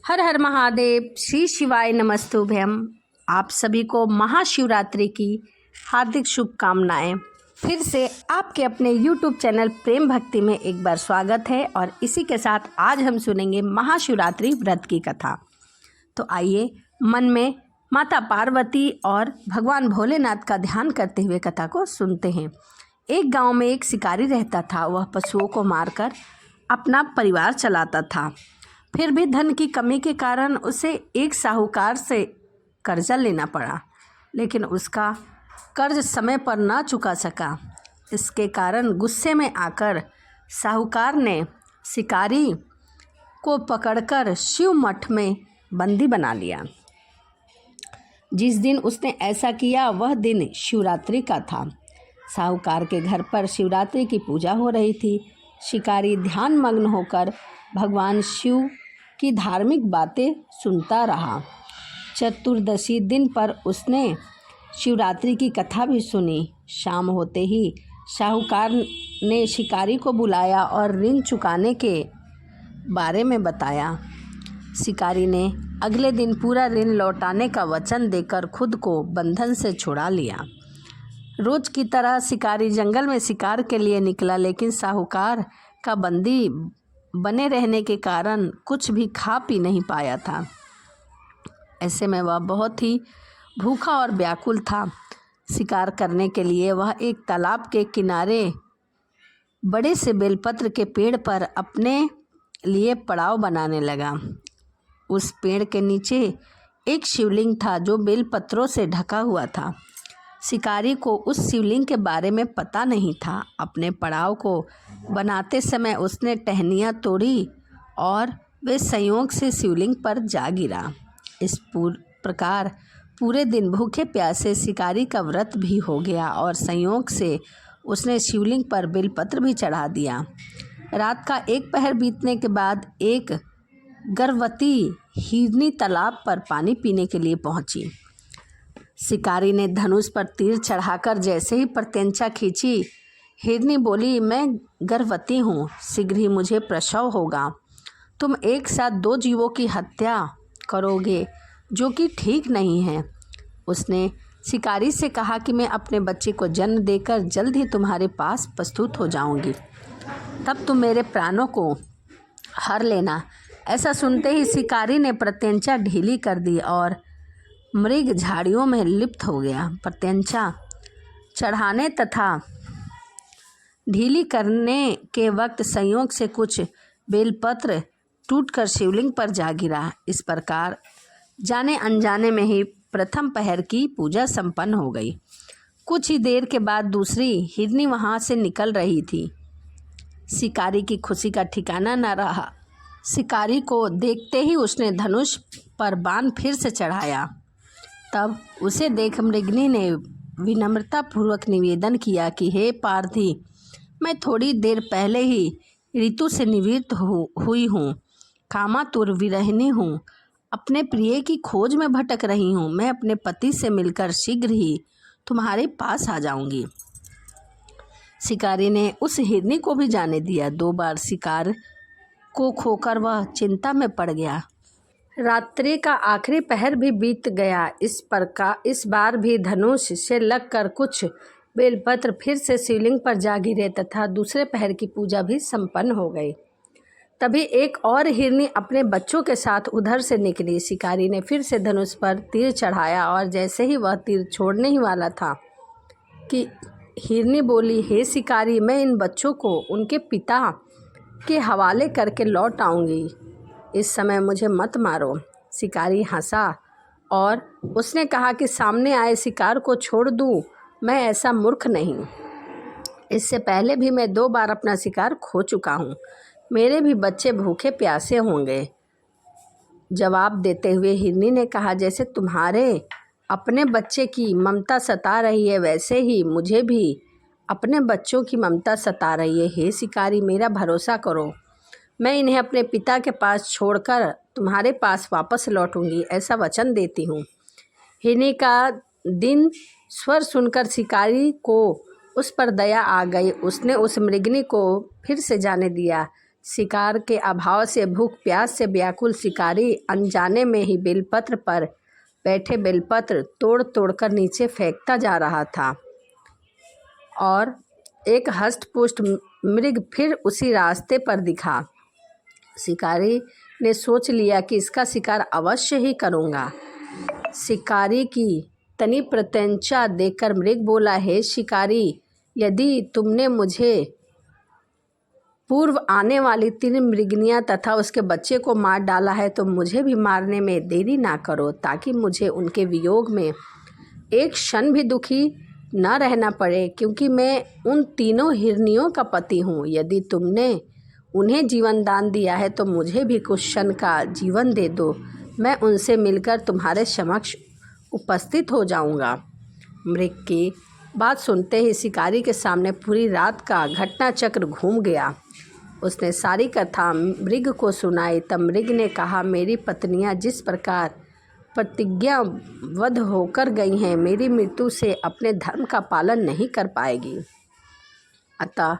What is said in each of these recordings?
हर हर महादेव, श्री शिवाय नमस्तुभ्यम। आप सभी को महाशिवरात्रि की हार्दिक शुभकामनाएं। फिर से आपके अपने YouTube चैनल प्रेम भक्ति में एक बार स्वागत है और इसी के साथ आज हम सुनेंगे महाशिवरात्रि व्रत की कथा। तो आइए मन में माता पार्वती और भगवान भोलेनाथ का ध्यान करते हुए कथा को सुनते हैं। एक गांव में एक शिकारी रहता था। वह पशुओं को मारकर अपना परिवार चलाता था। फिर भी धन की कमी के कारण उसे एक साहूकार से कर्जा लेना पड़ा, लेकिन उसका कर्ज समय पर ना चुका सका। इसके कारण गुस्से में आकर साहूकार ने शिकारी को पकड़कर शिव मठ में बंदी बना लिया। जिस दिन उसने ऐसा किया वह दिन शिवरात्रि का था। साहूकार के घर पर शिवरात्रि की पूजा हो रही थी। शिकारी ध्यान मग्न होकर भगवान शिव की धार्मिक बातें सुनता रहा। चतुर्दशी दिन पर उसने शिवरात्रि की कथा भी सुनी। शाम होते ही साहूकार ने शिकारी को बुलाया और ऋण चुकाने के बारे में बताया। शिकारी ने अगले दिन पूरा ऋण लौटाने का वचन देकर खुद को बंधन से छुड़ा लिया। रोज की तरह शिकारी जंगल में शिकार के लिए निकला, लेकिन साहूकार का बंदी बने रहने के कारण कुछ भी खा पी नहीं पाया था। ऐसे में वह बहुत ही भूखा और व्याकुल था। शिकार करने के लिए वह एक तालाब के किनारे बड़े से बेलपत्र के पेड़ पर अपने लिए पड़ाव बनाने लगा। उस पेड़ के नीचे एक शिवलिंग था जो बेलपत्रों से ढका हुआ था। शिकारी को उस शिवलिंग के बारे में पता नहीं था। अपने पड़ाव को बनाते समय उसने टहनियाँ तोड़ी और वे संयोग से शिवलिंग पर जा गिरा। इस प्रकार पूरे दिन भूखे प्यासे शिकारी का व्रत भी हो गया और संयोग से उसने शिवलिंग पर बेलपत्र भी चढ़ा दिया। रात का एक पहर बीतने के बाद एक गर्भवती हिरनी तालाब पर पानी पीने के लिए पहुंची। शिकारी ने धनुष पर तीर चढ़ाकर जैसे ही प्रत्यंचा खींची, हिरनी बोली, मैं गर्भवती हूँ, शीघ्र ही मुझे प्रसव होगा। तुम एक साथ दो जीवों की हत्या करोगे, जो कि ठीक नहीं है। उसने शिकारी से कहा कि मैं अपने बच्चे को जन्म देकर जल्द ही तुम्हारे पास प्रस्तुत हो जाऊंगी, तब तुम मेरे प्राणों को हर लेना। ऐसा सुनते ही शिकारी ने प्रत्यंचा ढीली कर दी और मृग झाड़ियों में लिप्त हो गया। प्रत्यंचा चढ़ाने तथा ढीली करने के वक्त संयोग से कुछ बेलपत्र टूटकर शिवलिंग पर जा गिरा। इस प्रकार जाने अनजाने में ही प्रथम पहर की पूजा संपन्न हो गई। कुछ ही देर के बाद दूसरी हिरनी वहां से निकल रही थी। शिकारी की खुशी का ठिकाना न रहा। शिकारी को देखते ही उसने धनुष पर बाण फिर से चढ़ाया। तब उसे देख मृगनी ने विनम्रतापूर्वक निवेदन किया कि हे पार्थी, मैं थोड़ी देर पहले ही ऋतु से निवृत्त हुई हूँ, कामातुर विरहिणी हूँ, अपने प्रिय की खोज में भटक रही हूँ। मैं अपने पति से मिलकर शीघ्र ही तुम्हारे पास आ जाऊंगी। शिकारी ने उस हिरनी को भी जाने दिया। 2 बार शिकार को खोकर वह चिंता में पड़ गया। रात्रि का आखिरी पहर भी बीत गया। इस बार भी धनुष से लगकर कुछ बेलपत्र फिर से शिवलिंग पर जा गिरे तथा दूसरे पहर की पूजा भी संपन्न हो गई। तभी एक और हिरनी अपने बच्चों के साथ उधर से निकली। शिकारी ने फिर से धनुष पर तीर चढ़ाया और जैसे ही वह तीर छोड़ने ही वाला था कि हिरनी बोली, हे शिकारी, मैं इन बच्चों को उनके पिता के हवाले करके लौट आऊँगी, इस समय मुझे मत मारो। शिकारी हंसा और उसने कहा कि सामने आए शिकार को छोड़ दूं, मैं ऐसा मूर्ख नहीं। इससे पहले भी मैं 2 बार अपना शिकार खो चुका हूँ। मेरे भी बच्चे भूखे प्यासे होंगे। जवाब देते हुए हिरनी ने कहा, जैसे तुम्हारे अपने बच्चे की ममता सता रही है, वैसे ही मुझे भी अपने बच्चों की ममता सता रही है। हे शिकारी, मेरा भरोसा करो, मैं इन्हें अपने पिता के पास छोड़कर तुम्हारे पास वापस लौटूंगी, ऐसा वचन देती हूँ। हिरनी का दिन स्वर सुनकर शिकारी को उस पर दया आ गई। उसने उस मृगनी को फिर से जाने दिया। शिकार के अभाव से भूख प्यास से व्याकुल शिकारी अनजाने में ही बेलपत्र पर बैठे बेलपत्र तोड़ तोड़कर नीचे फेंकता जा रहा था और एक हष्ट-पुष्ट मृग फिर उसी रास्ते पर दिखा। शिकारी ने सोच लिया कि इसका शिकार अवश्य ही करूँगा। शिकारी की तनी प्रत्यंचा देखकर मृग बोला, हे शिकारी, यदि तुमने मुझे पूर्व आने वाली 3 मृगनियाँ तथा उसके बच्चे को मार डाला है तो मुझे भी मारने में देरी ना करो, ताकि मुझे उनके वियोग में एक क्षण भी दुखी न रहना पड़े, क्योंकि मैं उन तीनों हिरनियों का पति हूँ। यदि तुमने उन्हें जीवन दान दिया है तो मुझे भी कुछ क्षण का जीवन दे दो, मैं उनसे मिलकर तुम्हारे समक्ष उपस्थित हो जाऊँगा। मृग की बात सुनते ही शिकारी के सामने पूरी रात का घटना चक्र घूम गया। उसने सारी कथा मृग को सुनाई। तब मृग ने कहा, मेरी पत्नियां जिस प्रकार प्रतिज्ञाबद्ध होकर गई हैं, मेरी मृत्यु से अपने धर्म का पालन नहीं कर पाएगी। अतः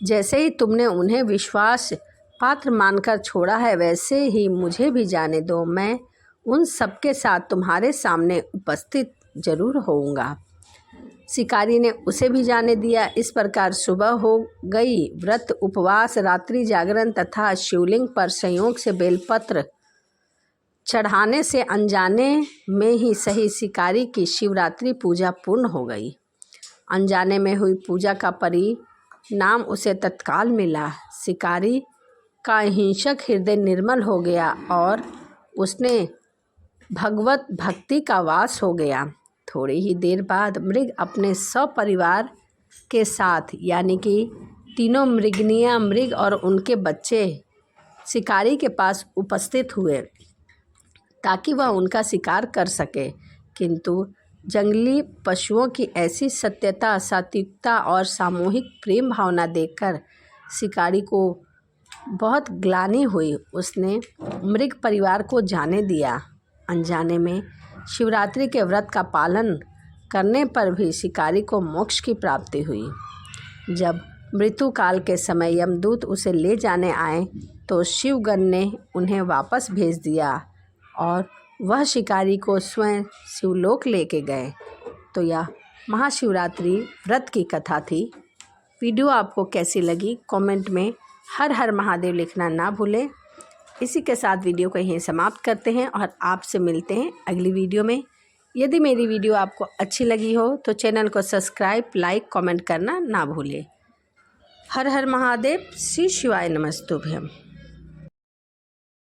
जैसे ही तुमने उन्हें विश्वास पात्र मानकर छोड़ा है, वैसे ही मुझे भी जाने दो। मैं उन सबके साथ तुम्हारे सामने उपस्थित जरूर होऊंगा। शिकारी ने उसे भी जाने दिया। इस प्रकार सुबह हो गई। व्रत, उपवास, रात्रि जागरण तथा शिवलिंग पर संयोग से बेलपत्र चढ़ाने से अनजाने में ही सही शिकारी की शिवरात्रि पूजा पूर्ण हो गई। अनजाने में हुई पूजा का परिणाम उसे तत्काल मिला। शिकारी का हिंसक हृदय निर्मल हो गया और उसने भगवत भक्ति का वास हो गया। थोड़ी ही देर बाद मृग अपने सपरिवार के साथ, यानी कि तीनों मृगनियाँ, मृग और उनके बच्चे शिकारी के पास उपस्थित हुए ताकि वह उनका शिकार कर सके। किंतु जंगली पशुओं की ऐसी सत्यता, सात्विकता और सामूहिक प्रेम भावना देखकर शिकारी को बहुत ग्लानि हुई। उसने मृग परिवार को जाने दिया। अनजाने में शिवरात्रि के व्रत का पालन करने पर भी शिकारी को मोक्ष की प्राप्ति हुई। जब मृत्यु काल के समय यमदूत उसे ले जाने आए तो शिवगण ने उन्हें वापस भेज दिया और वह शिकारी को स्वयं शिवलोक लेके गए। तो यह महाशिवरात्रि व्रत की कथा थी। वीडियो आपको कैसी लगी कमेंट में हर हर महादेव लिखना ना भूलें। इसी के साथ वीडियो को यहीं समाप्त करते हैं और आपसे मिलते हैं अगली वीडियो में। यदि मेरी वीडियो आपको अच्छी लगी हो तो चैनल को सब्सक्राइब, लाइक, कमेंट करना ना भूलें। हर हर महादेव। श्री शिवाय नमस्तुभ्यम।